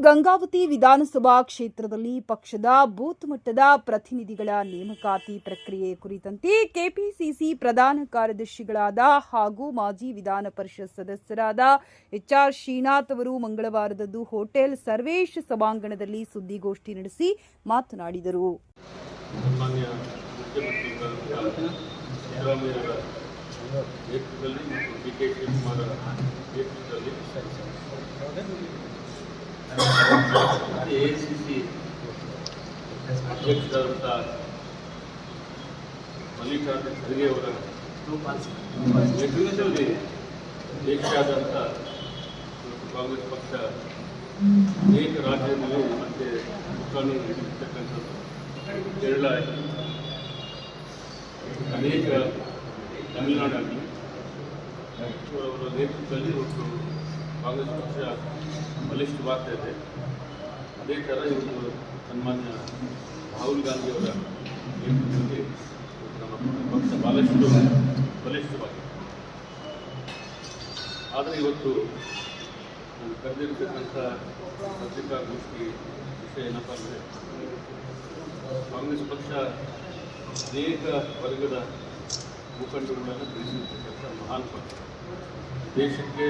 ಗಂಗಾವತಿ ವಿಧಾನಸಭಾ ಕ್ಷೇತ್ರದಲ್ಲಿ ಪಕ್ಷದ ಬೂತ್ ಮಟ್ಟದ ಪ್ರತಿನಿಧಿಗಳ ನೇಮಕಾತಿ ಪ್ರಕ್ರಿಯೆ ಕುರಿತಂತೆ ಕೆಪಿಸಿಸಿ ಪ್ರಧಾನ ಕಾರ್ಯದರ್ಶಿಗಳಾದ ಹಾಗೂ ಮಾಜಿ ವಿಧಾನ ಪರಿಷತ್ ಸದಸ್ಯರಾದ ಎಚ್ಆರ್ ಶ್ರೀನಾಥ್ ಅವರು ಮಂಗಳವಾರದಂದು ಹೋಟೆಲ್ ಸರ್ವೇಶ್ ಸಭಾಂಗಣದಲ್ಲಿ ಸುದ್ದಿಗೋಷ್ಠಿ ನಡೆಸಿ ಮಾತನಾಡಿದರು. ಎಐಸಿಸಿ ಅಧ್ಯಕ್ಷರಾದಂಥ ಮಲ್ಲಿಕಾರ್ಜುನ ಖರ್ಗೆ ಅವರ ನೇತೃತ್ವದಲ್ಲಿ ದೇಶಾದ್ಯಂತ ಕಾಂಗ್ರೆಸ್ ಪಕ್ಷ ಅನೇಕ ರಾಜ್ಯಗಳಲ್ಲಿ ಮತ್ತೆ ಮುಖಂಡರು ಹಿಡಿದಿರ್ತಕ್ಕಂಥದ್ದು ಕೇರಳ ಅನೇಕ ತಮಿಳುನಾಡಾಗಲಿ ಅವರ ನೇತೃತ್ವದಲ್ಲಿ ಇವತ್ತು ಕಾಂಗ್ರೆಸ್ ಪಕ್ಷ ಬಲಿಷ್ಠವಾಗ್ತಾ ಇದೆ. ಅದೇ ಥರ ಇವತ್ತು ಸನ್ಮಾನ್ಯ ರಾಹುಲ್ ಗಾಂಧಿ ಅವರ ನೇತೃತ್ವದಲ್ಲಿ ನಮ್ಮ ಪಕ್ಷ ಬಹಳಷ್ಟು ಬಲಿಷ್ಠವಾಗಿದೆ. ಆದರೆ ಇವತ್ತು ನಾನು ಕರೆದಿರ್ತಕ್ಕಂಥ ಪತ್ರಿಕಾಗೋಷ್ಠಿ ವಿಷಯ ಏನಪ್ಪ ಅಂದರೆ, ಕಾಂಗ್ರೆಸ್ ಪಕ್ಷ ಅನೇಕ ವರ್ಗದ ಮುಖಂಡರುಗಳನ್ನು ಬೆಳೆಸಿರ್ತಕ್ಕಂಥ ಮಹಾನ್ ಪಕ್ಷ, ದೇಶಕ್ಕೆ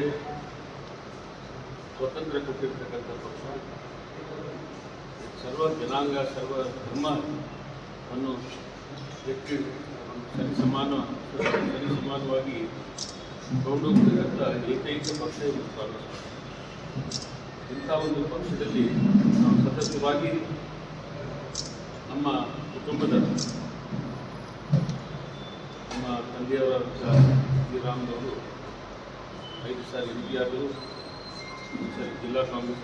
ಸ್ವತಂತ್ರ ಕೊಟ್ಟಿರ್ತಕ್ಕಂಥ ಪಕ್ಷ, ಸರ್ವ ಜನಾಂಗ ಸರ್ವ ಧರ್ಮವನ್ನು ವ್ಯಕ್ತಿ ಸರಿಸಮಾನವಾಗಿ ಕೊಂಡೋಗ್ತಕ್ಕಂಥ ಏಕೈಕ ಪಕ್ಷ ಇವತ್ತು ಕಾಂಗ್ರೆಸ್ ಪಕ್ಷ. ಇಂಥ ಒಂದು ಪಕ್ಷದಲ್ಲಿ ನಾವು ಸತತವಾಗಿ ನಮ್ಮ ಕುಟುಂಬದ ನಮ್ಮ ತಂದೆಯವರ ಶ್ರೀರಾಮ್ನವರು 5 ಸಾರಿ MP ಆದರು, ಜಿಲ್ಲಾ ಕಾಂಗ್ರೆಸ್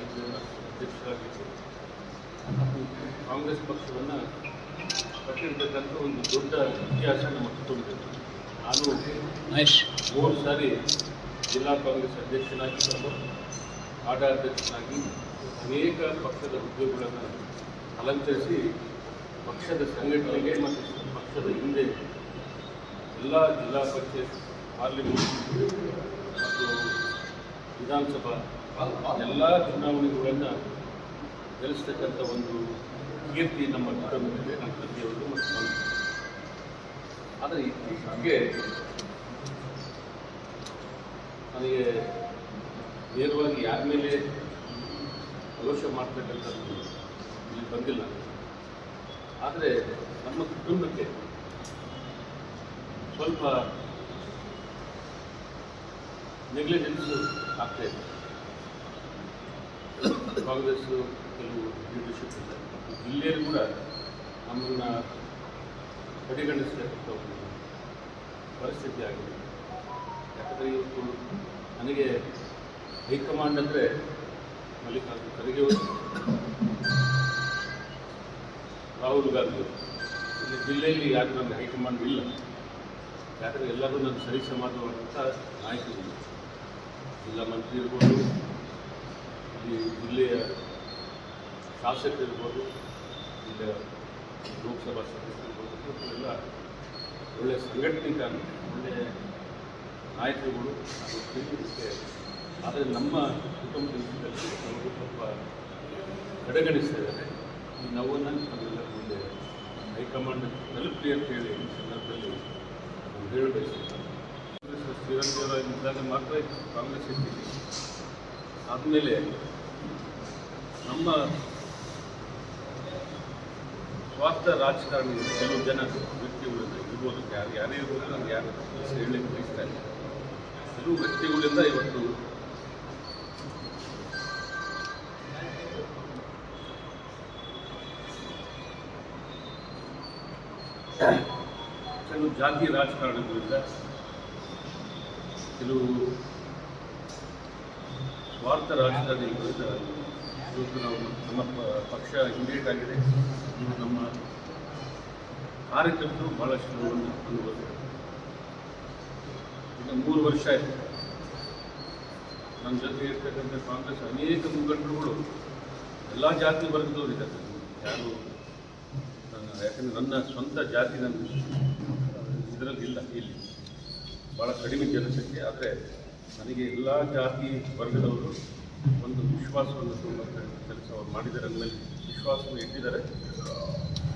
ಅಧ್ಯಕ್ಷರಾಗಿದ್ದರು. ಕಾಂಗ್ರೆಸ್ ಪಕ್ಷವನ್ನು ಕಟ್ಟಿರ್ತಕ್ಕಂಥ ಒಂದು ದೊಡ್ಡ ಇತಿಹಾಸ ನಮ್ಮ ಕುಟುಂಬದಲ್ಲಿ. ನಾನು 3 ಸಾರಿ ಜಿಲ್ಲಾ ಕಾಂಗ್ರೆಸ್ ಅಧ್ಯಕ್ಷನಾಗಿ ಆಡಳಿತಾಧ್ಯಕ್ಷನಾಗಿ ಅನೇಕ ಪಕ್ಷದ ಹುದ್ದೆಗಳನ್ನು ಅಲಂಕರಿಸಿ ಪಕ್ಷದ ಸಂಘಟನೆಗೆ ಮತ್ತು ಪಕ್ಷದ ಹಿಂದೆ ಎಲ್ಲ ಜಿಲ್ಲಾ ಪಂಚಾಯತ್, ಪಾರ್ಲಿಮೆಂಟ್ ಮತ್ತು ವಿಧಾನಸಭಾ ಎಲ್ಲ ಚುನಾವಣೆಗಳನ್ನು ಗೆಲ್ಲಿಸ್ತಕ್ಕಂಥ ಒಂದು ಕೀರ್ತಿ ನಮ್ಮ ಕುಟುಂಬದಲ್ಲಿ ನಮ್ಮ ತಂದೆಯವರು ಮತ್ತು ನಮ್ಮ. ಆದರೆ ಇತ್ತೀಚೆಗೆ ನನಗೆ ನೇರವಾಗಿ ಯಾರ ಮೇಲೆ ರೋಷ ಮಾಡ್ತಕ್ಕಂಥದ್ದು ಇಲ್ಲಿ ಬಂದಿಲ್ಲ. ಆದರೆ ನಮ್ಮ ಕುಟುಂಬಕ್ಕೆ ಸ್ವಲ್ಪ ನೆಗ್ಲಿಜೆನ್ಸು ಆಗ್ತಾ ಇದೆ. ಕಾಂಗ್ರೆಸ್ಸು ಕೆಲವು ಲೀಡರ್ಶಿಪ್ ಇದೆ, ಜಿಲ್ಲೆಯಲ್ಲಿ ಕೂಡ ನಮ್ಮನ್ನು ಕಡೆಗಣಿಸ್ತಕ್ಕಂಥ ಒಂದು ಪರಿಸ್ಥಿತಿ ಆಗಿದೆ. ಯಾಕಂದರೆ ಇವತ್ತು ನನಗೆ ಹೈಕಮಾಂಡ್ ಅಂದರೆ ಮಲ್ಲಿಕಾರ್ಜುನ ಖರ್ಗೆ ಅವರು, ರಾಹುಲ್ ಗಾಂಧಿ. ಇಲ್ಲಿ ಜಿಲ್ಲೆಯಲ್ಲಿ ಯಾರು ನನ್ನ ಹೈಕಮಾಂಡ್ ಇಲ್ಲ. ಯಾಕಂದರೆ ಎಲ್ಲರೂ ನನ್ನ ಸರಿಸಮಾನವಾದಂಥ ನಾಯಕರು, ಜಿಲ್ಲಾ ಮಂತ್ರಿ ಇರ್ಬೋದು, ಇಲ್ಲಿ ಜಿಲ್ಲೆಯ ಶಾಸಕರಿರ್ಬೋದು, ಜಿಲ್ಲೆಯ ಲೋಕಸಭಾ ಸದಸ್ಯರಿರ್ಬೋದು, ಎಲ್ಲ ಒಳ್ಳೆಯ ಸಂಘಟನೆಗಾರ ಒಳ್ಳೆಯ ನಾಯಕರುಗಳು ಇದಕ್ಕೆ. ಆದರೆ ನಮ್ಮ ಕುಟುಂಬದ ವಿಷಯದಲ್ಲಿ ಅವರು ಸ್ವಲ್ಪ ಕಡೆಗಣಿಸ್ತಾ ಇದ್ದಾರೆ. ಈ ನೋವನ್ನು ನಮ್ಮೆಲ್ಲರ ಮುಂದೆ ಹೈಕಮಾಂಡ್ ತಲುಪಲಿ ಅಂತ ಹೇಳಿ ಈ ಸಂದರ್ಭದಲ್ಲಿ ನಾವು ಹೇಳಬಯಸ್ತೀವಿ. ಶ್ರೀರಂಗರಾಗಿದ್ದಾಗ ಮಾತ್ರ ಕಾಂಗ್ರೆಸ್ ಇರ್ತೀವಿ. ಆದಮೇಲೆ ನಮ್ಮ ಸ್ವಾರ್ಥ ರಾಜಕಾರಣಿ ಕೆಲವು ಜನ ವ್ಯಕ್ತಿಗಳಿಂದ ಇರ್ಬೋದು, ಯಾರೇ ಇರ್ಬೋದು, ನಮ್ಗೆ ಯಾರು ಹೇಳಲಿಕ್ಕೆ ಬಯಸ್ತಾ ಇಲ್ಲ. ಕೆಲವು ವ್ಯಕ್ತಿಗಳಿಂದ ಇವತ್ತು ಕೆಲವು ಜಾತಿ ರಾಜಕಾರಣಗಳಿಂದ, ಕೆಲವು ಸ್ವಾರ್ಥ ರಾಜಕಾರಣಿಗಳಿಂದ ಇವತ್ತು ನಾವು ನಮ್ಮ ಪಕ್ಷ ಹಿಂದೇಟ್ ಆಗಿದೆ. ನಮ್ಮ ಕಾರ್ಯಕರ್ತರು ಭಾಳಷ್ಟು ನೋವನ್ನು ಅನುಭವಿಸ್ತಾರೆ. ಈಗ 3 ವರ್ಷ ಆಯಿತು ನನ್ನ ಜೊತೆ ಇರ್ತಕ್ಕಂಥ ಕಾಂಗ್ರೆಸ್ ಅನೇಕ ಮುಖಂಡರುಗಳು ಎಲ್ಲ ಜಾತಿ ವರ್ಗದವರು ಇದ್ದಾರೆ. ಯಾರು ಯಾಕಂದರೆ ನನ್ನ ಸ್ವಂತ ಜಾತಿ ನನ್ನ ಇದರಲ್ಲಿ ಇಲ್ಲ, ಇಲ್ಲಿ ಭಾಳ ಕಡಿಮೆ ಜನಸಂಖ್ಯೆ. ಆದರೆ ನನಗೆ ಎಲ್ಲ ಜಾತಿ ವರ್ಗದವರು ಒಂದು ವಿಶ್ವಾಸವನ್ನು ತುಂಬುವಂಥ ಕೆಲಸ ಅವ್ರು ಮಾಡಿದ್ದಾರೆ ಅಂದಮೇಲೆ ವಿಶ್ವಾಸವನ್ನು ಇಟ್ಟಿದ್ದಾರೆ.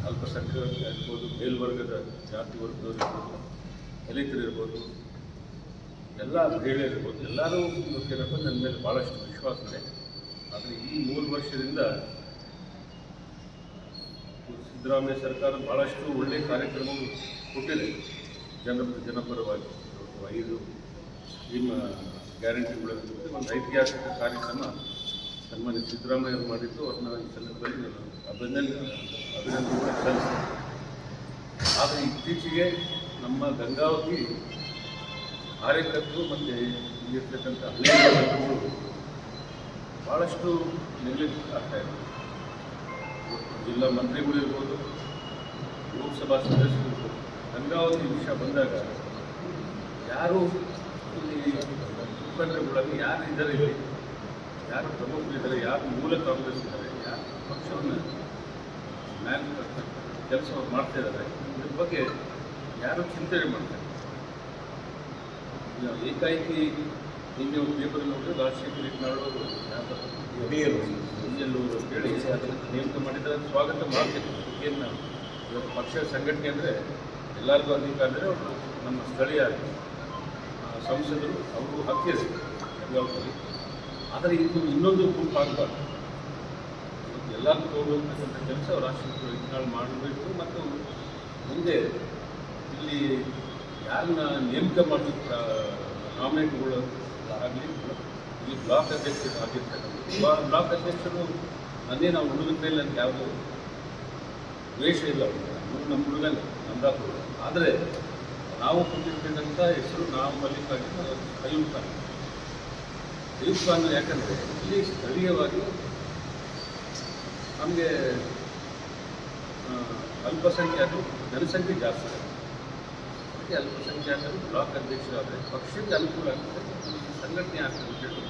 ಅಲ್ಪಸಂಖ್ಯಾತ ಇರ್ಬೋದು, ಮೇಲ್ವರ್ಗದ ಜಾತಿ ವರ್ಗದವರು ಇರ್ಬೋದು, ದಲಿತರಿರ್ಬೋದು, ಎಲ್ಲ ಮಹಿಳೆಯರಿರ್ಬೋದು, ಎಲ್ಲರೂ ಏನಪ್ಪ ನನ್ನ ಮೇಲೆ ಭಾಳಷ್ಟು ವಿಶ್ವಾಸ ಇದೆ. ಆದರೆ ಈ 3 ವರ್ಷದಿಂದ ಸಿದ್ದರಾಮಯ್ಯ ಸರ್ಕಾರ ಭಾಳಷ್ಟು ಒಳ್ಳೆಯ ಕಾರ್ಯಕ್ರಮಗಳು ಕೊಟ್ಟಿದೆ ಜನಪರವಾಗಿ. 5 ಸ್ಕೀಮ್ ಗ್ಯಾರಂಟಿಗಳಲ್ಲಿ ಒಂದು ಐತಿಹಾಸಿಕ ಕಾರ್ಯಕ್ರಮ ಸನ್ಮಾನ್ಯ ಸಿದ್ದರಾಮಯ್ಯ ಅವರು ಮಾಡಿದ್ದು. ಅವ್ರನ್ನ ಈ ಸಂದರ್ಭದಲ್ಲಿ ನಾನು ಅಭಿನಂದನೆ ಕೂಡ ಸಲ್ಲಿಸ್ತೇನೆ. ಆದರೆ ಇತ್ತೀಚೆಗೆ ನಮ್ಮ ಗಂಗಾವತಿ ಕಾರ್ಯಕರ್ತರು ಮತ್ತು ಇಲ್ಲಿರ್ತಕ್ಕಂಥ ಹಳ್ಳಿ ಕಾರ್ಯಕರ್ತರು ಭಾಳಷ್ಟು ನೆಗ್ಲೆಕ್ಟ್ ಆಗ್ತಾಯಿದೆ. ಜಿಲ್ಲಾ ಮಂತ್ರಿಗಳಿರ್ಬೋದು, ಲೋಕಸಭಾ ಸದಸ್ಯರಿರ್ಬೋದು, ಗಂಗಾವತಿ ವಿಷಯ ಬಂದಾಗ ಯಾರು ಇಲ್ಲಿ ಮುಖಂಡರುಗಳಲ್ಲಿ ಯಾರು ಇದ್ದಾರೆ, ಇಲ್ಲಿ ಯಾರು ಪ್ರಮುಖರಿದ್ದಾರೆ, ಯಾರು ಮೂಲ ಕಾಂಗ್ರೆಸ್ ಇದ್ದಾರೆ, ಯಾರು ಪಕ್ಷವನ್ನು ಕೆಲಸವನ್ನು ಮಾಡ್ತಾ ಇದ್ದಾರೆ, ಇದ್ರ ಬಗ್ಗೆ ಯಾರು ಚಿಂತನೆ ಮಾಡ್ತಾರೆ. ಏಕಾಏಕಿ ನಿನ್ನೆ ಒಂದು ಪೇಪರಲ್ಲಿ ನೋಡಿದ್ರೆ ರಾಜಶೇಖರ್ ಇಟ್ನಾಳವರು ಹೇಳಿ ಅದನ್ನು ನೇಮಕ ಮಾಡಿದರೆ ಸ್ವಾಗತ ಮಾಡ್ತೇನೆ. ಏನು ನಾವು ಇವತ್ತು ಪಕ್ಷ ಸಂಘಟನೆ ಅಂದರೆ ಎಲ್ಲರಿಗೂ ಅಧಿಕಾರ ಅಂದರೆ ಅವರು ನಮ್ಮ ಸ್ಥಳೀಯ ಸಂಸದರು ಅವರು ಹಕ್ಕಿದೆ ಗಂಗಾವತಿಯಲ್ಲಿ. ಆದರೆ ಇದು ಇನ್ನೊಂದು ಗುಂಪು ಆಗಬಾರ್ದು. ಎಲ್ಲರೂ ತಗೊಂಡೋಗ್ತಕ್ಕಂಥ ಕೆಲಸ ರಾಷ್ಟ್ರೀಯ ಇಟ್ನಾಳು ಮಾಡಬೇಕು. ಮತ್ತು ಮುಂದೆ ಇಲ್ಲಿ ಯಾರನ್ನ ನೇಮಕ ಮಾಡಲಿಕ್ಕೆ ನಾಮಿನೇಟ್ಗಳು ಆಗಲಿ, ಇಲ್ಲಿ ಬ್ಲಾಕ್ ಅಧ್ಯಕ್ಷರು ಆಗಿರ್ತಕ್ಕಂಥ ಬ್ಲಾಕ್ ಅಧ್ಯಕ್ಷರು ಅದೇ ನಾವು ಹುಡುಗನ ಮೇಲೆ ನನಗೆ ಯಾವುದೂ ದ್ವೇಷ ಇಲ್ಲ. ನಮ್ಮ ಹುಡುಗನೇ ನಂದಾಪುರ. ಆದರೆ ನಾವು ಕೊಟ್ಟಿರ್ತಕ್ಕಂಥ ಹೆಸರು ನಾವು ಮಲ್ಲಿಕಾರ್ಜುನ ಅಯೂಬ್ ಖಾನ್. ಅಯೂಬ್ ಖಾನ್ ಯಾಕಂದರೆ ಇಲ್ಲಿ ಸ್ಥಳೀಯವಾಗಿ ನಮಗೆ ಅಲ್ಪಸಂಖ್ಯಾತರು ಜನಸಂಖ್ಯೆ ಜಾಸ್ತಿ ಇದೆ. ಅದಕ್ಕೆ ಅಲ್ಪಸಂಖ್ಯಾತರು ಬ್ಲಾಕ್ ಅಧ್ಯಕ್ಷರಾದರೆ ಪಕ್ಷಕ್ಕೆ ಅನುಕೂಲ ಆಗ್ತದೆ, ಸಂಘಟನೆ ಆಗ್ತದೆ ಅಂತ ಹೇಳಿ.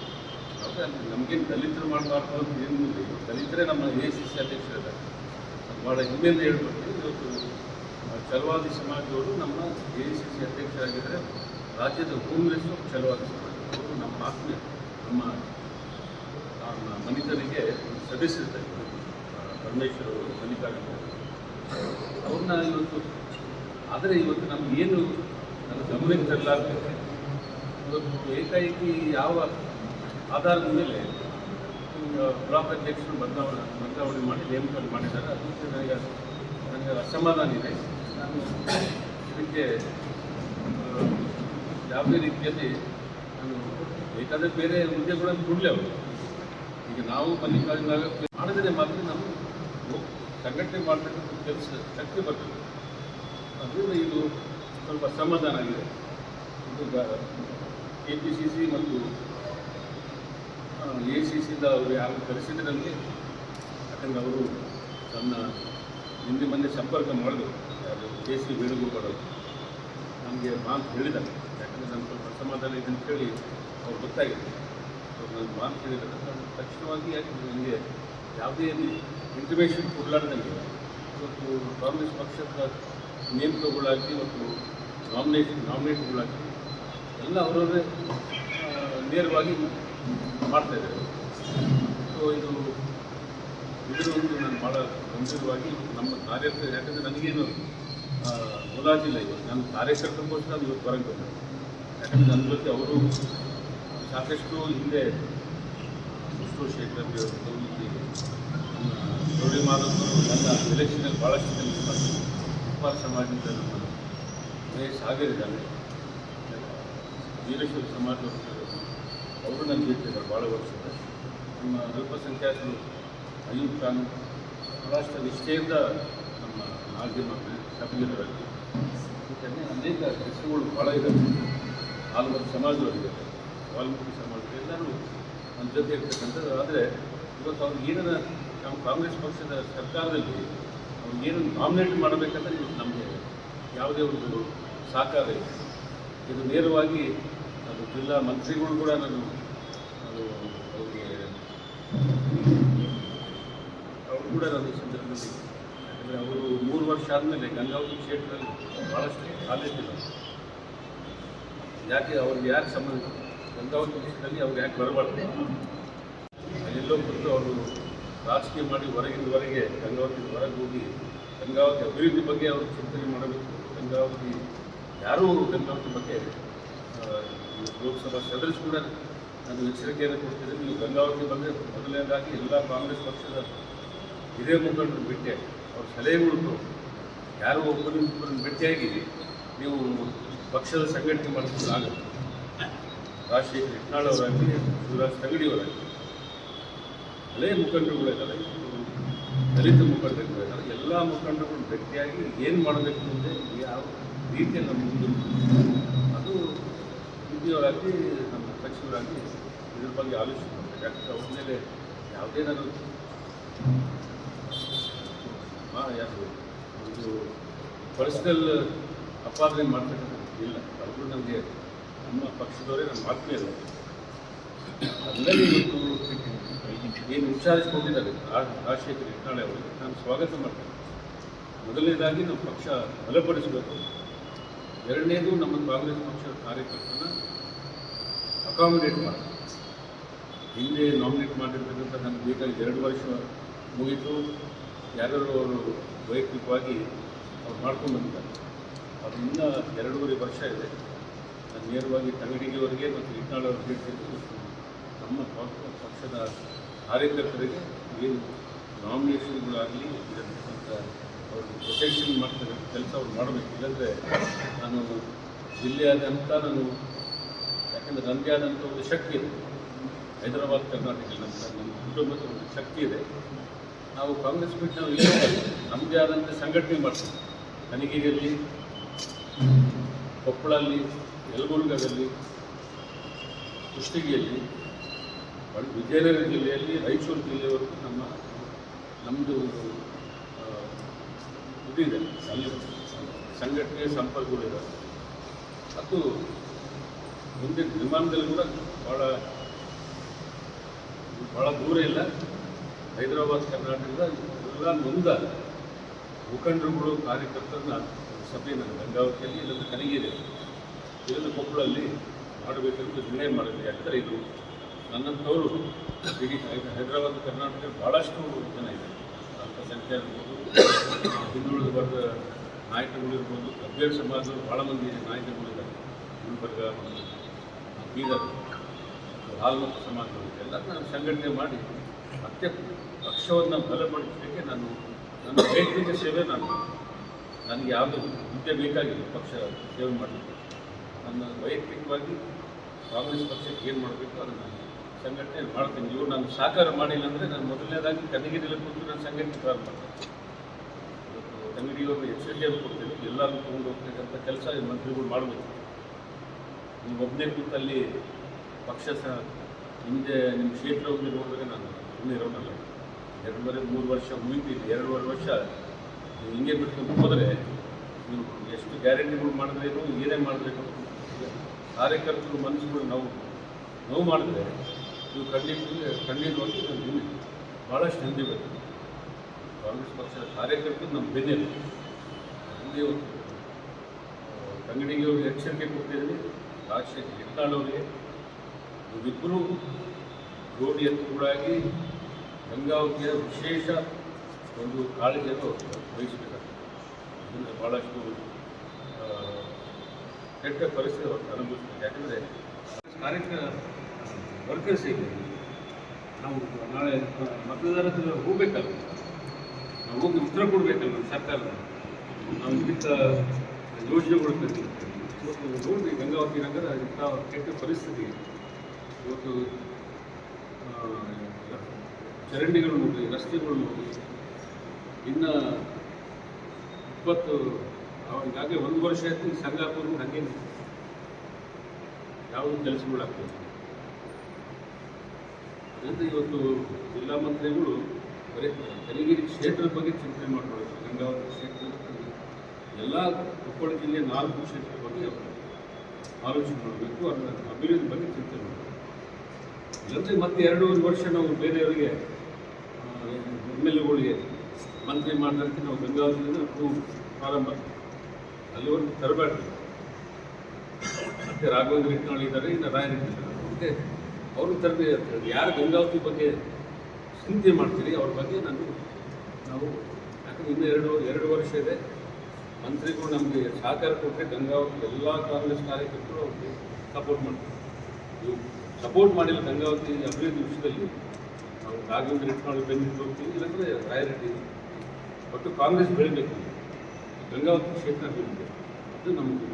ಆದರೆ ಅಲ್ಲಿ ನಮಗೇನು ದಲಿತರು ಮಾಡಬಾರ್ದು ಅಂತ ಏನು ದಲಿತರೇ ನಮ್ಮ ACC ಅಧ್ಯಕ್ಷರಿದ್ದಾರೆ. ಅದು ಭಾಳ ಹೆಮ್ಮೆಯಿಂದ ಹೇಳ್ಬಿಡ್ತೀವಿ. ಇವತ್ತು ಛಲವಾದಿ ಸಮಾಜದವರು ನಮ್ಮ ACC ಅಧ್ಯಕ್ಷರಾಗಿದ್ದರೆ ರಾಜ್ಯದ ಹೋಮ್ ಮಿನಿಸ್ಟರ್ ಛಲವಾದಿ ಸಮಾಜ ಅವರು ನಮ್ಮ ಆತ್ಮೀಯ, ನಮ್ಮ ಮನಿತರಿಗೆ ಸದಸ್ಯರಿದ್ದಾರೆ. ಪರಮೇಶ್ವರ್ ಅವರು ಮಲ್ಲಿಕಾರ್ಜುನ ಅವ್ರನ್ನ ಇವತ್ತು. ಆದರೆ ಇವತ್ತು ನಮಗೇನು ನನ್ನ ಗಮನಕ್ಕೆ ತರಲಾಗ್ತದೆ, ಇವತ್ತು ಏಕಾಏಕಿ ಯಾವ ಆಧಾರದ ಮೇಲೆ ಬ್ಲಾಕ್ ಅಧ್ಯಕ್ಷರು ಬದಲಾವಣೆ ಮಾಡಿ ನೇಮಕ ಮಾಡಿದ್ದಾರೆ. ಅದಕ್ಕೆ ನನಗೆ ಅಸಮಾಧಾನ ಇದೆ. ನಾನು ಇದಕ್ಕೆ ಯಾವುದೇ ರೀತಿಯಲ್ಲಿ ನಾನು ಬೇಕಾದರೆ ಬೇರೆ ಹುದ್ದೆಗಳನ್ನು ಕೊಡಲಿ ಅವರು. ಈಗ ನಾವು ಮಲ್ಲಿಕಾರ್ಜುನ ಮಾಡಿದರೆ ಮಾತ್ರ ನಾವು ಸಂಘಟನೆ ಮಾಡತಕ್ಕಂಥ ಕೆಲಸ ಶಕ್ತಿ ಬರ್ತದೆ. ಅದರಿಂದ ಇದು ಸ್ವಲ್ಪ ಅಸಮಾಧಾನ ಆಗಿದೆ. ಇದು KPCC ಮತ್ತು ACCದ ಅವರು ಯಾರು ಕರೆಸಿದ್ರೆ ನನಗೆ, ಯಾಕಂದರೆ ಅವರು ಮೊನ್ನೆ ಸಂಪರ್ಕ ಮಾಡಿದ್ರು. ಯಾರು KC ವೇಣುಗೋಪಾಲ್ ಅವರು ನಮಗೆ ಮಾತು ಹೇಳಿದ್ದಾರೆ. ಯಾಕಂದರೆ ನಾನು ಸ್ವಲ್ಪ ಅಸಮಾಧಾನ ಇದೆ ಅಂತೇಳಿ ಅವ್ರು ಗೊತ್ತಾಗಿದೆ. ಅವ್ರು ನನ್ನ ಮಾತು ಹೇಳಿದ್ದಾರೆ. ನಾನು ತಕ್ಷಣವಾಗಿ ಯಾಕೆ ನನಗೆ ಯಾವುದೇ ಇಂಟಿಮೇಷನ್ ಕೊಡಲಾರ್ದಂಗೆ ಇವತ್ತು ಕಾಂಗ್ರೆಸ್ ಪಕ್ಷದ ನೇಮಕಗಳಾಗಲಿ ಮತ್ತು ನಾಮಿನೇಟ್ಗಳಾಗಲಿ ಎಲ್ಲ ಅವರವರೇ ನೇರವಾಗಿ ಮಾಡ್ತಾಯಿದ್ದಾರೆ. ಸೊ ಇದರ ಒಂದು ನಾನು ಭಾಳ ಗಂಭೀರವಾಗಿ ನಮ್ಮ ಕಾರ್ಯಕರ್ತರು, ಯಾಕಂದರೆ ನನಗೇನು ಮುಲಾಜಿಲ್ಲ. ಇವತ್ತು ನನ್ನ ಕಾರ್ಯಕರ್ತರಿಗೋಸ್ಕರ ನಾನು ಇವತ್ತು ಹೊರಗೆ ಬಂದೆ. ಯಾಕಂದರೆ ನನ್ನ ಜೊತೆ ಅವರು ಸಾಕಷ್ಟು ಹಿಂದೆ ವಿಶ್ವಶೇಖರ್ ಇಲ್ಲಿ ಗೌರಿ ಮಾಧವರು ನನ್ನ ಎಲೆಕ್ಷನಲ್ಲಿ ಭಾಳಷ್ಟು ಕೆಲಸ ಮಾಡ್ತಾರೆ. ಉಪ್ಪಾರ ಸಮಾಜದಿಂದ ನಮ್ಮ ಮಹೇಶ್ ಸಾಗರ್ ಇದ್ದಾನೆ, ವೀರೇಶ್ವರ ಸಮಾಜದವರು ಅವರು ನನ್ನ ಜೊತೆದ್ದಾರೆ ಭಾಳ ವರ್ಷದ. ನಮ್ಮ ಅಲ್ಪಸಂಖ್ಯಾತರು ಅಯೂಬ್ ಖಾನ್ ಭಾಳಷ್ಟು ನಿಷ್ಠೆಯಿಂದ ನಮ್ಮ ಮಾಧ್ಯಮ ಸಭೆಗಳಲ್ಲಿ ಅನೇಕ ಹೆಸರುಗಳು ಭಾಳ ಇದ್ದಾವೆ. 4 ಸಮಾಜದವರಿದ್ದಾರೆ, ವಾಲ್ಮೀಕಿ ಸಮಾಜ ಎಲ್ಲರೂ ನನ್ನ ಜೊತೆ ಇರ್ತಕ್ಕಂಥದ್ದು. ಆದರೆ ಇವತ್ತು ಅವ್ರು ಏನನ್ನ ನಾವು ಕಾಂಗ್ರೆಸ್ ಪಕ್ಷದ ಸರ್ಕಾರದಲ್ಲಿ ಅವ್ರು ಏನು ನಾಮಿನೇಟ್ ಮಾಡಬೇಕಂದ್ರೆ ಇವತ್ತು ನಮಗೆ ಯಾವುದೇ ಒಂದು ಸಹಕಾರ ಇದೆ. ಇದು ನೇರವಾಗಿ ಅದು ಜಿಲ್ಲಾ ಮಂತ್ರಿಗಳು ಕೂಡ ನಾನು ಅವರು ಕೂಡ ನಾನು ಈ ಸಂದರ್ಭದಲ್ಲಿ, ಯಾಕಂದರೆ ಅವರು 3 ವರ್ಷ ಆದಮೇಲೆ ಗಂಗಾವತಿ ಕ್ಷೇತ್ರದಲ್ಲಿ ಭಾಳಷ್ಟು ಕಾಲೇಜಿಲ್ಲ. ಯಾಕೆ ಅವ್ರಿಗೆ ಯಾಕೆ ಸಂಬಂಧ ಗಂಗಾವತಿ ಕ್ಷೇತ್ರದಲ್ಲಿ ಅವ್ರು ಯಾಕೆ ಬರಬಾರ್ದು? ಎಲ್ಲೋ ಬಂದು ಅವರು ರಾಜಕೀಯ ಮಾಡಿ ಹೊರಗೆ ಗಂಗಾವತಿ ಹೊರಗೆ ಹೋಗಿ ಗಂಗಾವತಿ ಅಭಿವೃದ್ಧಿ ಬಗ್ಗೆ ಅವರು ಚಿಂತನೆ ಮಾಡಬೇಕು. ಗಂಗಾವತಿ ಯಾರೂ ಗಂಗಾವತಿ ಬಗ್ಗೆ ಲೋಕಸಭಾ ಸದಸ್ಯರು ಕೂಡ ನಾನು ಎಚ್ಚರಿಕೆಯನ್ನು ಕೊಡ್ತಿದ್ದೀನಿ. ನೀವು ಗಂಗಾವತಿ ಬಗ್ಗೆ ಮೊದಲನೇದಾಗಿ ಎಲ್ಲ ಕಾಂಗ್ರೆಸ್ ಪಕ್ಷದ ಹಿರಿಯ ಮುಖಂಡರು ಭೇಟಿಯಾಗಿ ಅವ್ರ ಸಲಹೆಗಳು ಯಾರು ಒಬ್ಬರನ್ನು ಭೇಟಿಯಾಗಿ ನೀವು ಪಕ್ಷದ ಸಂಘಟನೆ ಮಾಡೋದು ಆಗುತ್ತೆ. ರಾಜಶೇಖರ್ ಹಿಟ್ನಾಳ್ ಅವರಾಗಲಿ, ಶಿವರಾಜ್ ತಂಗಡಿಯವರಾಗಲಿ, ಹಳೆಯ ಮುಖಂಡರುಗಳಿದ್ದಾರೆ, ದಲಿತ ಮುಖಂಡರುಗಳಿದ್ದಾರೆ, ಎಲ್ಲ ಮುಖಂಡರುಗಳು ಭೇಟಿಯಾಗಿ ಏನು ಮಾಡಬೇಕು ಮುಂದೆ, ಯಾವ ರೀತಿಯಲ್ಲಿ ನಮ್ಮ ಮುಂದೆ ಅದು ವಿಧಿಯವರಾಗಿ ನಮ್ಮ ಸಚಿವರಾಗಿ ಇದ್ರ ಬಗ್ಗೆ ಆಲೋಚನೆ ಮಾಡಬೇಕು. ಯಾಕಂದರೆ ಅವ್ರ ಮೇಲೆ ಯಾವುದೇ ನಾನು ಒಂದು ಪರ್ಸನಲ್ ಅಪಾದನೆ ಮಾಡ್ತಕ್ಕಂಥದ್ದು ಇಲ್ಲ. ಅವರು ನಮಗೆ ನಮ್ಮ ಪಕ್ಷದವರೇ ನಮ್ಮ ಆತ್ಮೀಯರು. ಅದರಲ್ಲಿ ಇವತ್ತು ಏನು ವಿಚಾರಿಸಿಕೊಂಡಿದ್ದಾರೆ ರಾಜಶೇಖರ್ ಹಿಟ್ನಾಳ್ ಅವರಿಗೆ ನಾನು ಸ್ವಾಗತ ಮಾಡ್ತೇನೆ. ಮೊದಲನೇದಾಗಿ ನಮ್ಮ ಪಕ್ಷ ಬಲಪಡಿಸಬೇಕು. ಎರಡನೇದು ನಮ್ಮ ಕಾಂಗ್ರೆಸ್ ಪಕ್ಷದ ಕಾರ್ಯಕರ್ತನ ಅಕಾಮಿಡೇಟ್ ಮಾಡಬೇಕು. ಹಿಂದೆ ನಾಮಿನೇಟ್ ಮಾಡಿರ್ತಕ್ಕಂಥ ನಮ್ಗೆ ಬೇಕಾಗಿ 2 ವರ್ಷ ಮುಗಿತು. ಯಾರ್ಯಾರು ಅವರು ವೈಯಕ್ತಿಕವಾಗಿ ಅವ್ರು ಮಾಡ್ಕೊಂಡು ಬಂದಿದ್ದಾರೆ. ಅದು ಇನ್ನೂ 2.5 ವರ್ಷ ಇದೆ. ನಾನು ನೇರವಾಗಿ ತಂಗಡಿಗೆಯವರಿಗೆ ಮತ್ತು ಹಿಟ್ನಾಳ್ ಅವ್ರಿಗೆ ಹೇಳ್ತಿದ್ದು, ನಮ್ಮ ಪಕ್ಷದ ಕಾರ್ಯಕರ್ತರಿಗೆ ಏನು ನಾಮಿನೇಷನ್ಗಳಾಗಲಿ ಇರತಕ್ಕಂಥ ಅವ್ರಿಗೆ ಪ್ರೊಟೆಕ್ಷನ್ ಮಾಡ್ತಕ್ಕಂಥ ಕೆಲಸ ಅವ್ರು ಮಾಡಬೇಕು. ಇಲ್ಲಾಂದರೆ ನಾನು ಜಿಲ್ಲೆಯಾದಂಥ ಯಾಕೆಂದರೆ ನನ್ನದೇ ಆದಂಥ ಒಂದು ಶಕ್ತಿ ಇದೆ. ಹೈದರಾಬಾದ್ ಕರ್ನಾಟಕದಲ್ಲಿ ನಮ್ಮ ಕುಟುಂಬದ ಒಂದು ಶಕ್ತಿ ಇದೆ. ನಾವು ಕಾಂಗ್ರೆಸ್ ಬಿಟ್ಟು ನಾವು ಇಲ್ಲ ನಮ್ಮದೇ ಆದಂಥ ಸಂಘಟನೆ ಮಾಡ್ತೀವಿ. ಕನಗಿರಿಯಲ್ಲಿ, ಕೊಪ್ಪಳಲ್ಲಿ, ಯಲಬುರ್ಗಾದಲ್ಲಿ, ಕುಷ್ಟಗಿಯಲ್ಲಿ, ವಿಜಯನಗರ ಜಿಲ್ಲೆಯಲ್ಲಿ, ರಾಯಚೂರು ಜಿಲ್ಲೆಯವರೆಗೂ ನಮ್ಮದು ಇದಿದೆ. ಅಲ್ಲಿ ಸಂಘಟನೆ ಸಂಪರ್ಕಗಳಿದ್ದಾವೆ. ಅದು ಮುಂದೆ ವಿಮಾನದಲ್ಲಿ ಕೂಡ ಭಾಳ ದೂರ ಇಲ್ಲ. ಹೈದರಾಬಾದ್ ಕರ್ನಾಟಕದ ಎಲ್ಲ ನೊಂದ ಮುಖಂಡರುಗಳು ಕಾರ್ಯಕರ್ತರನ್ನ ಸಭೆ ನನ್ನ ಗಂಗಾವತಿಯಲ್ಲಿ ಇಲ್ಲಂದ್ರೆ ಕನಗಿರಿ ಇದನ್ನು ಕೊಪ್ಪಳಲ್ಲಿ ಮಾಡಬೇಕೆಂದು ನಿರ್ಣಯ ಮಾಡಿದೆ. ಯಾಕಂದರೆ ಇದು ನನ್ನಂಥವರು ಇಡೀ ಹೈದರಾಬಾದ್ ಕರ್ನಾಟಕದಲ್ಲಿ ಭಾಳಷ್ಟು ಜನ ಇದೆ. ಅಲ್ಪಸಂಖ್ಯಾತ ಇರ್ಬೋದು, ಹಿಂದುಳಿದ ವರ್ಗ ನಾಯಕರುಗಳಿರ್ಬೋದು, ಕಬ್ಬೇರ್ ಸಮಾಜದವರು ಭಾಳ ಮಂದಿ ನಾಯಕರುಗಳಿದ್ದಾರೆ. ಗುಲ್ಬರ್ಗ ಮತ್ತು ಬೀದರ್ ಹಾಲ್ಮತ ಸಮಾಜಗಳು ಎಲ್ಲ ನಾನು ಸಂಘಟನೆ ಮಾಡಿ ಮತ್ತೆ ಪಕ್ಷವನ್ನು ಬಲಪಡಿಸಲಿಕ್ಕೆ ನಾನು ನನ್ನ ವೈಯಕ್ತಿಕ ಸೇವೆ ನನಗೆ ಯಾವುದು ಹುದ್ದೆ ಬೇಕಾಗಿಲ್ಲ ಪಕ್ಷ ಸೇವೆ ಮಾಡಲಿಕ್ಕೆ. ನನ್ನ ವೈಯಕ್ತಿಕವಾಗಿ ಕಾಂಗ್ರೆಸ್ ಪಕ್ಷಕ್ಕೆ ಏನು ಮಾಡಬೇಕು ಅದನ್ನು ಸಂಘಟನೆ ಮಾಡ್ತೀನಿ. ಇವರು ನಾನು ಸಾಕಾರ ಮಾಡಿಲ್ಲ ಅಂದರೆ ನಾನು ಮೊದಲನೇದಾಗಿ ಕನಗಿರಿಯಲ್ಲಿ ಕೂತು ನಾನು ಸಂಘಟನೆ ಪ್ರಾರಂಭ ಮಾಡ್ತೀನಿ. ಇವತ್ತು ಕನಗಿರಿಯವರು ಎಚ್ಚರಿಕೆಯನ್ನು ಕೊಡ್ತೀನಿ. ಎಲ್ಲರೂ ತೊಗೊಂಡು ಹೋಗ್ತಕ್ಕಂಥ ಕೆಲಸ ಮಂತ್ರಿಗಳು ಮಾಡಬೇಕು. ನೀವು ಒಬ್ಬನೇ ಕೂತಲ್ಲಿ ಪಕ್ಷ ಹಿಂದೆ ನಿಮ್ಮ ಕ್ಷೇತ್ರವನ್ನು ನೋಡಿದ್ರೆ ನಾನು ಸುಮ್ಮನೆ ಇರೋನಲ್ಲ. 2.5-3 ವರ್ಷ ಮುಗಿತೀನಿ. 2.5 ವರ್ಷ ನೀವು ಹಿಂಗೆ ಬಿಟ್ಕೊಂಡು ಹೋದರೆ ನೀವು ಎಷ್ಟು ಗ್ಯಾರಂಟಿಗಳು ಮಾಡಿದ್ರೇನು ಏನೇ ಮಾಡಬೇಕು ಕಾರ್ಯಕರ್ತರು ಮನಸ್ಸುಗಳು ನೋವು ಮಾಡಿದ್ರೆ ನೀವು ಖಂಡಿತವಾಗಿ ನಾವು ಭಾಳಷ್ಟು ಹಿಂದಿಬೇಕು. ಕಾಂಗ್ರೆಸ್ ಪಕ್ಷದ ಕಾರ್ಯಕರ್ತರು ನಮ್ಮ ಬೆನ್ನೆಲು ಹಿಂದೆ ತಂಗಡಿಗೆ ಅವ್ರಿಗೆ ಎಚ್ಚರಿಕೆ ಕೊಡ್ತಿದ್ದೀನಿ. ರಾಜಶೇಖರ್ ಹಿಟ್ನಾಳ್ ಅವರಿಗೆ ಇವಿಬ್ಬರು ರೋಡಿ ಎತ್ತುಗಳಾಗಿ ಗಂಗಾವತಿಯ ವಿಶೇಷ ಒಂದು ಕಾಳಜಿಯನ್ನು ವಹಿಸಬೇಕಾಗ್ತದೆ. ಇದರಿಂದ ಭಾಳಷ್ಟು ಕೆಟ್ಟ ಪರಿಸ್ಥಿತಿ ಅನುಭವಿಸ್ಬೇಕು. ಯಾಕಂದರೆ ವರ್ಕರ್ಸ್ ಇದೆ. ನಾವು ನಾಳೆ ಮತದಾರ ಹೋಗ್ಬೇಕಲ್ಲ, ನಾವು ಹೋಗಿ ಉತ್ತರ ಕೊಡಬೇಕಲ್ಲ ನಮ್ಮ ಸರ್ಕಾರ. ನಾವು ಇದಕ್ಕೆ ಯೋಜನೆಗಳು ಇವತ್ತು ನೋಡಿ ಗಂಗಾವತಿ ನಗರ ಇಂಥ ಕೆಟ್ಟ ಪರಿಸ್ಥಿತಿ. ಇವತ್ತು ಚರಂಡಿಗಳು ನೋಡಿ, ರಸ್ತೆಗಳು ನೋಡಿ, ಇನ್ನು 20 ಈಗಾಗಲೇ 1 ವರ್ಷ ಆಯಿತು. ಸಂಗಾಪುರ ಹಾಗೆ ಯಾವುದೂ ಕೆಲಸಗಳಾಗ್ತದೆ. ಅದರಿಂದ ಇವತ್ತು ಜಿಲ್ಲಾ ಮಂತ್ರಿಗಳು ಬರೀ ಕನಗಿರಿ ಕ್ಷೇತ್ರದ ಬಗ್ಗೆ ಚಿಂತನೆ ಮಾಡಬೇಕು. ಗಂಗಾವತಿ ಕ್ಷೇತ್ರದ ಎಲ್ಲ ಕೊಪ್ಪಳ ಜಿಲ್ಲೆ 4 ಕ್ಷೇತ್ರದ ಬಗ್ಗೆ ಆಲೋಚನೆ ಮಾಡಬೇಕು. ಅದರ ಅಭಿವೃದ್ಧಿ ಬಗ್ಗೆ ಚಿಂತನೆ ಮಾಡಬೇಕು. ಇಲ್ಲಂದರೆ ಮತ್ತೆ 2.5 ವರ್ಷ ನಾವು ಬೇರೆಯವರಿಗೆ MLAಗಳಿಗೆ ಮಂತ್ರಿ ಮಾಡೋದಕ್ಕೆ ನಾವು ಗಂಗಾವತಿಯಿಂದ ಪ್ರಾರಂಭ ಅಲ್ಲಿವರೆಗೂ ತರಬೇಡ್ರಿ. ಮತ್ತು ರಾಘವೇಂದ್ರ ಹಿಟ್ನಾಳ್ ಇದ್ದಾರೆ, ಇನ್ನು ರಾಯರಿದ್ದಾರೆ. ಮತ್ತು ಅವರು ತರಬೇತಿ ಯಾರು ಗಂಗಾವತಿ ಬಗ್ಗೆ ಚಿಂತೆ ಮಾಡ್ತೀರಿ ಅವ್ರ ಬಗ್ಗೆ ನಾವು ಯಾಕಂದ್ರೆ ಇನ್ನೂ ಎರಡು ವರ್ಷ ಇದೆ. ಮಂತ್ರಿಗಳು ನಮಗೆ ಸಹಕಾರ ಕೊಟ್ಟರೆ ಗಂಗಾವತಿ ಎಲ್ಲ ಕಾಂಗ್ರೆಸ್ ಕಾರ್ಯಕರ್ತರು ಅವ್ರಿಗೆ ಸಪೋರ್ಟ್ ಮಾಡ್ತಾರೆ. ನೀವು ಸಪೋರ್ಟ್ ಮಾಡಿಲ್ಲ ಗಂಗಾವತಿ ಅಭಿವೃದ್ಧಿ ವಿಷಯದಲ್ಲಿ ನಾವು ರಾಘವೇಂದ್ರ ಇಟ್ಕೊಂಡು ಬೆಂದಿದ್ದು ಹೋಗ್ತೀವಿ, ಇಲ್ಲಾಂದರೆ ರಾಯರೆಡ್ಡಿ. ಒಟ್ಟು ಕಾಂಗ್ರೆಸ್ ಬೆಳಿಬೇಕು, ಗಂಗಾವತಿ ಕ್ಷೇತ್ರ ಬೆಳಿಬೇಕು, ಅದು ನಮಗೆ